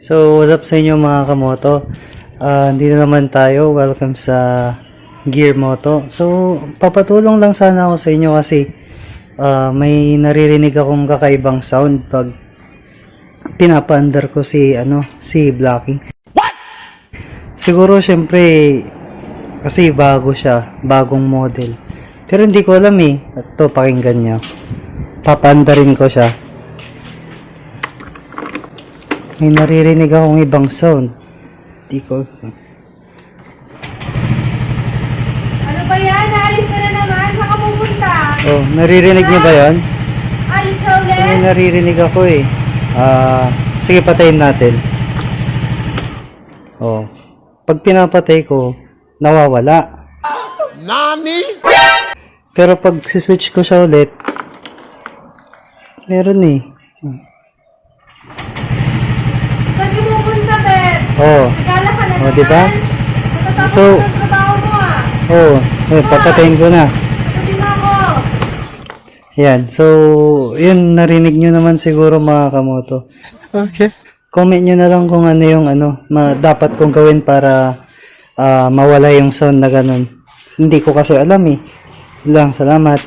So, what's up sa inyo mga kamoto? Dito naman tayo. Welcome sa Gear Moto. So, papatulong lang sana ako sa inyo kasi may naririnig akong kakaibang sound pag pinapaandar ko si Blacky. What? Siguro syempre kasi bago siya, bagong model. Pero hindi ko alam eh. Ito, pakinggan nyo. Papaandarin ko siya. May naririnig akong ibang sound. Di ko. Ano ba yan? Alis ka na naman? Saan ka pupunta? Oh, naririnig niyo ba yan? Alis ka So, may ulit? naririnig ako eh. Sige, patayin natin. Oh. Pag pinapatay ko, nawawala. Nani? Pero pag si-switch ko siya ulit, meron eh. Saan ka pupunta, Beb? Oh. Nagala ka na Oh, naman? diba? Matatapos So- na ang trabaho mo ah. Oh, papatayin ko na. Sabi mo ako. Yan. So, yun, narinig nyo naman siguro mga kamoto. Okay. Comment nyo na lang kung ano yung dapat kong gawin para mawala yung sound na ganun. Hindi ko kasi alam eh. Yun lang, salamat.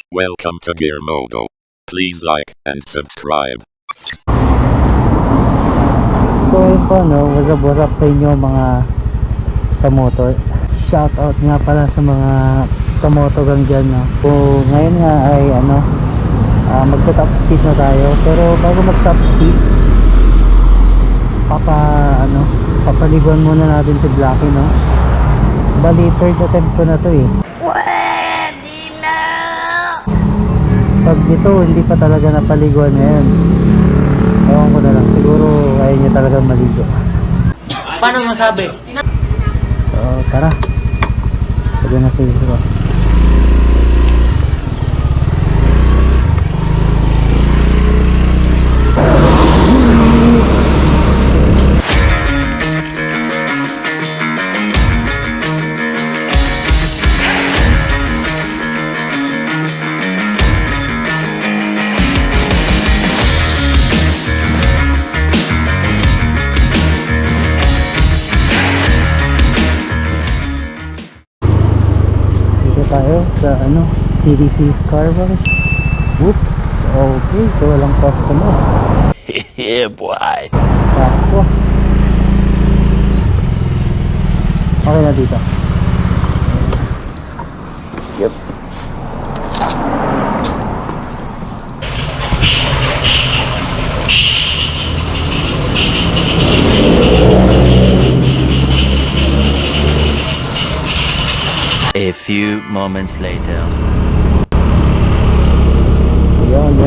Welcome to Gear Modo. Please like and subscribe. So, yun po, what's up sa inyo mga kamoto. Shout out nga pala sa mga kamoto gang dyan, no. So, ngayon nga ay magta-top speed na tayo. Pero bago mag-top speed, papaliguan muna natin si Blacky, no. Bali, third attempt ko na to eh. Pwede na! Pag ito, hindi pa talaga napaliguan ngayon. Ewan ko na lang, siguro ayaw niya talaga maligo. Paano masabi? So, tara. Pwede na siguro. Dito tayo sa TDC's car wash. Oops. Okay, so walang customer. Yeah, boy. Sakto. Okay na dito. Yep. A few moments later. Yan.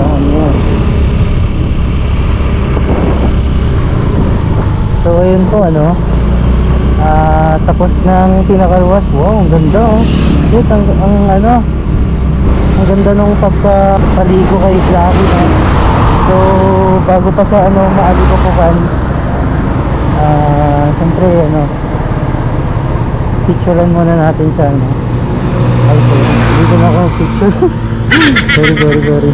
So ayun po tapos ng pinaka wash. Wow, ang ganda oh. Shit, ang ganda nung pagpapaligo kay Blacky, no? So bago pa siya maalikupukan, siyempre picturean muna natin siya, no? Ay, sorry, dito na ako picture. sorry.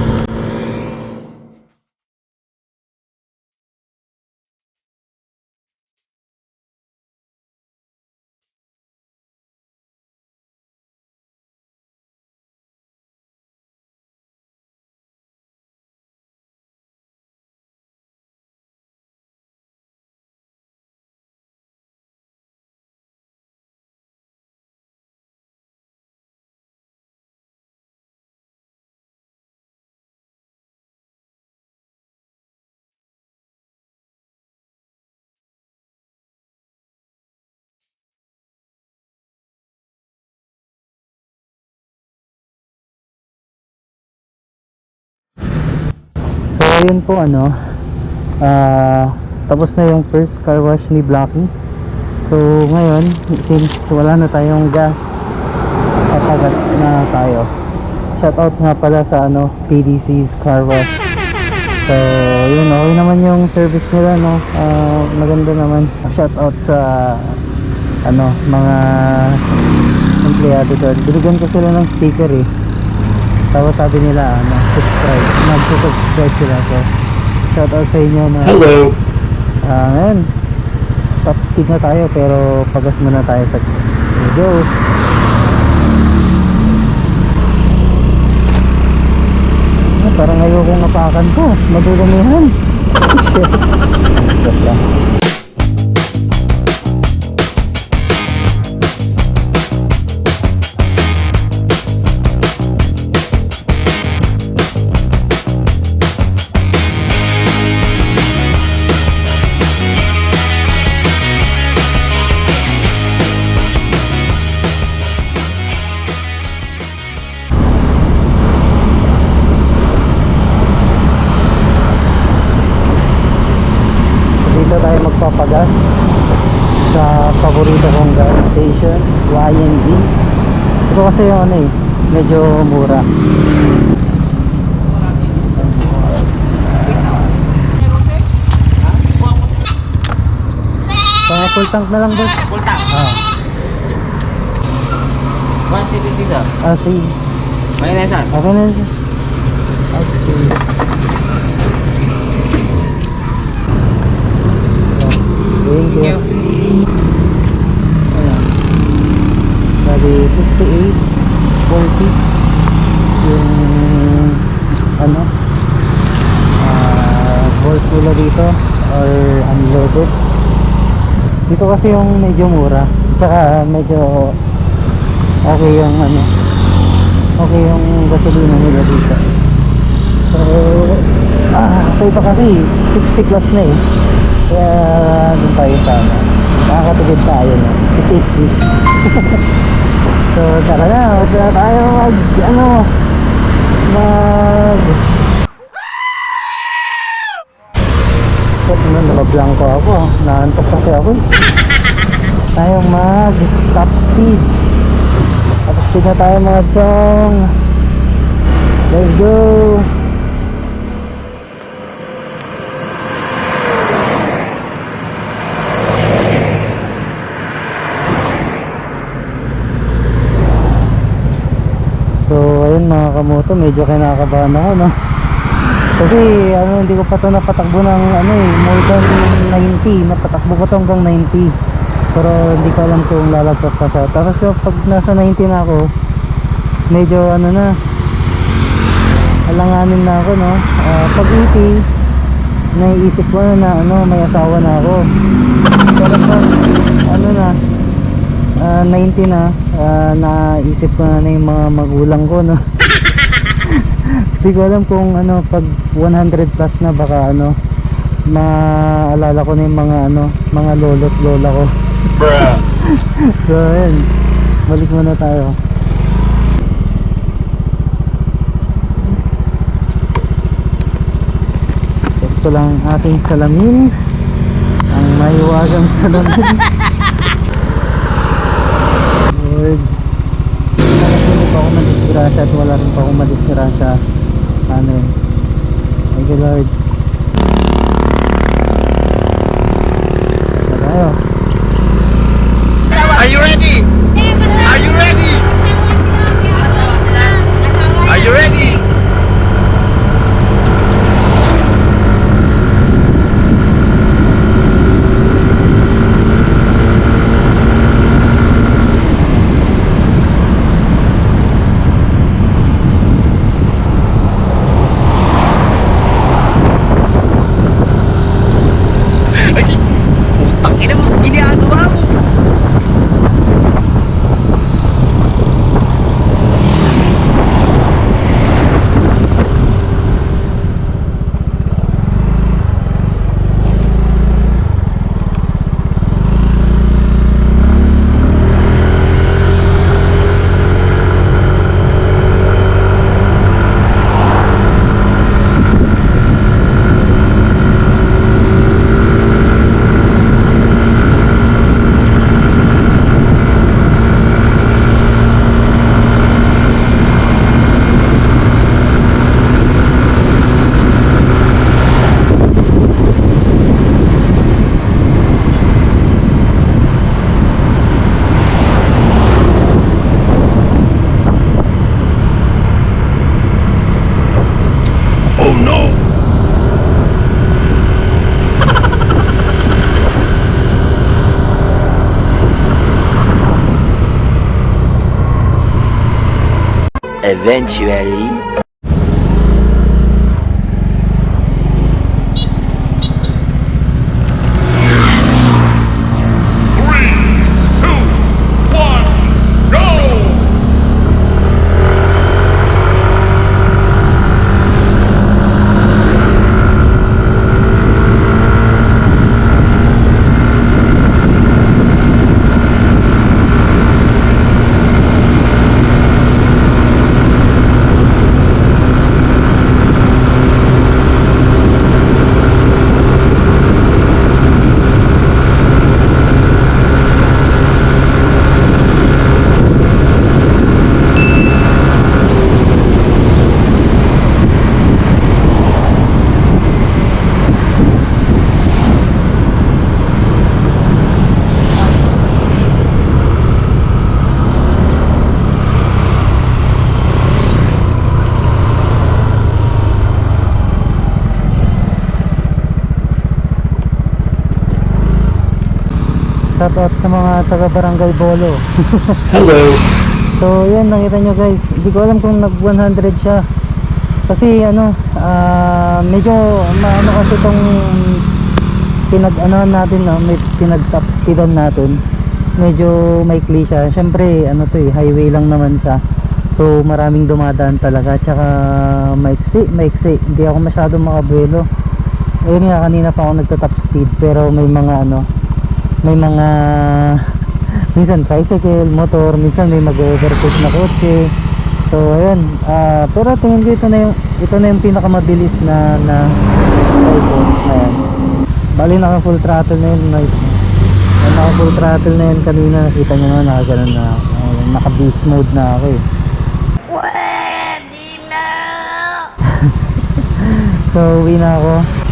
So ayun po tapos na yung first car wash ni Blacky. So ngayon, since wala na tayong gas, papagas na tayo. Shout out nga pala sa PDC's car wash. So yun, okay naman yung service nila, no. Maganda naman. Shout out sa mga empleyado doon. Binigyan ko sila ng sticker eh. Tapos sabi nila, nag-subscribe sila. So, shoutout sa inyo na... Hello. Ngayon, top speed na tayo pero pagas muna tayo sa... Let's go! Parang ayokong napakan ko. Madudumihan. Shit. Shit lang. Dito tayo magpapagas sa paborito kong gas station, YNG. Ito kasi yung ano eh, medyo mura. Pang full tank na lang boss. Full tank. Ah, 170 sir. sige. May nasa. Okay na yun. Okay. Thank you. Ayan. Sabi 58, 40 yung ano volt nila dito or unloaded. Dito kasi yung medyo mura, tsaka medyo okay yung ano, okay yung gasolina nila dito. So sa iba kasi 60 plus na eh. Kaya dun tayo sana. Nakakatugid tayo no. So tara na, huwag na tayo nakablangko ako. Naantok kasi ako. Tayong mag top speed. Top speed na tayo mga chong. Let's go. So ayun mga kamoto, medyo kinakabahan ako no. Kasi ano, hindi ko pa ito napatakbo ng ano eh, more than 90. Napatakbo ko ito hanggang 90. Pero hindi ko alam kung lalagpas pa siya. Tapos so, pag nasa 90 na ako, medyo ano na, alanganin na ako no. Pag 80, naiisip ko na ano, may asawa na ako. Pero pag ano na, 90 na, naisip ko na yung mga magulang ko no. Hindi ko alam kung ano, pag 100 plus na baka ano, maalala ko na yung mga ano, mga lolo't lola ko. So ayun, balik muna tayo. Ito lang ating salamin, ang maiwagang salamin. Lord, hindi pa ako madisgrasya at wala rin pa akong madisgrasya. Ano yun? Thank you Lord. Tayo. Are you ready? Are you ready? Are you ready? Ang ina mo, ginagawa mo. Eventually. Shout out sa mga taga Barangay Bolo. Hello. So yun, nakita nyo guys, hindi ko alam kung nag 100 siya kasi ano, medyo maano kasi itong pinag-ano natin, no? May pinag-top speedan natin, medyo maikli siya. Syempre ano to highway lang naman siya, so maraming dumadaan talaga, tsaka maiksi, hindi ako masyadong makabuelo. Ayun nga, kanina pa ako nagta-top speed pero may mga ano, may mga minsan tricycle, motor, minsan may mag-overtake na kotse. So ayun, pero tingin ko ito na yung pinakamabilis na iPhone na yan. Bali naka full throttle na yun, nice. Naka full throttle na yun kanina, nakita nyo naman, naka ganun na naka beast mode na ako eh. Pwede na! So uwi na ako.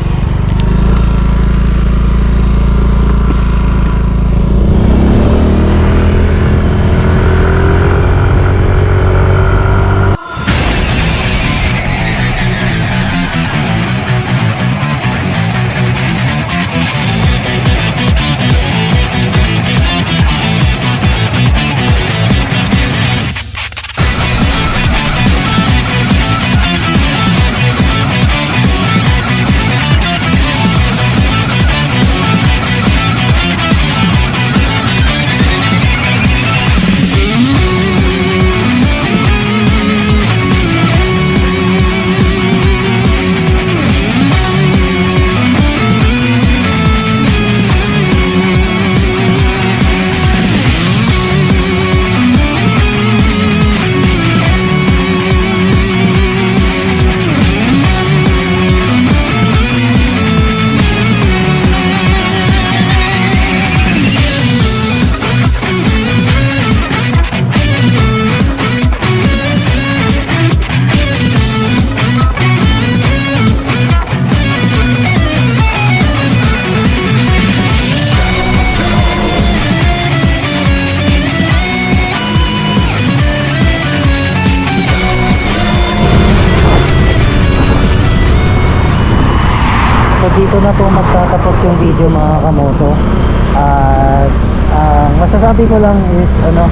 Dito na po magtatapos yung video mga kamoto. At masasabi ko lang is ano,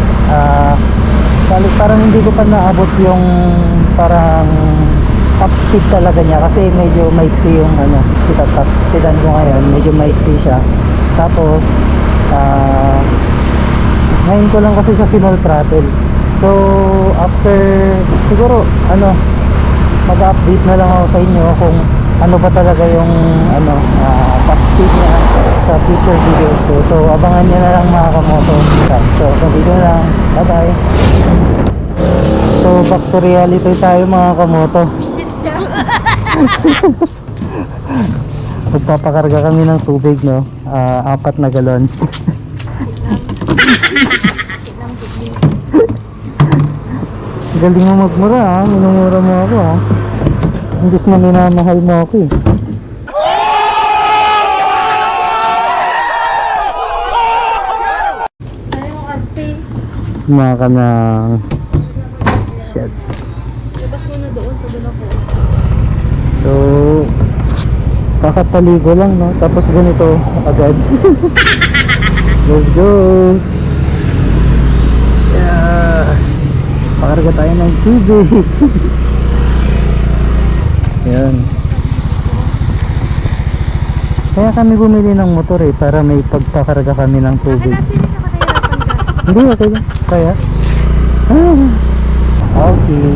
parang hindi ko pa naabot yung parang top speed talaga niya kasi medyo maiksi yung ano, top speedan ko ngayon, medyo maiksi siya. Tapos ngayon ko lang kasi siya full throttle. So after siguro ano, mag-update na lang ako sa inyo kung ano ba talaga yung ano, top speed niya sa future videos ko. So abangan nyo na lang mga kamoto. So dito na lang, bye bye. So back to reality tayo mga kamoto. Magpapakarga kami ng tubig, no, 4 na galon. Galing mo magmura, ha? Minumura mo ako, ha? Imbis na minamahal mo ako, eh. Ayaw arte. Maka ng shit. Labas mo na doon sa doon ako. So kakapaligo lang, no, tapos ganito agad. Let's go. Yeah. Pakarga tayo ng tubig. Yan. Kaya kami bumili ng motor eh, para may pagpakarga kami ng tubig. Hindi, okay lang. Kaya? Okay.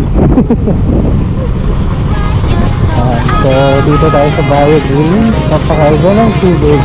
So, dito tayo sa Bayou Green. Papakarga ng tubig.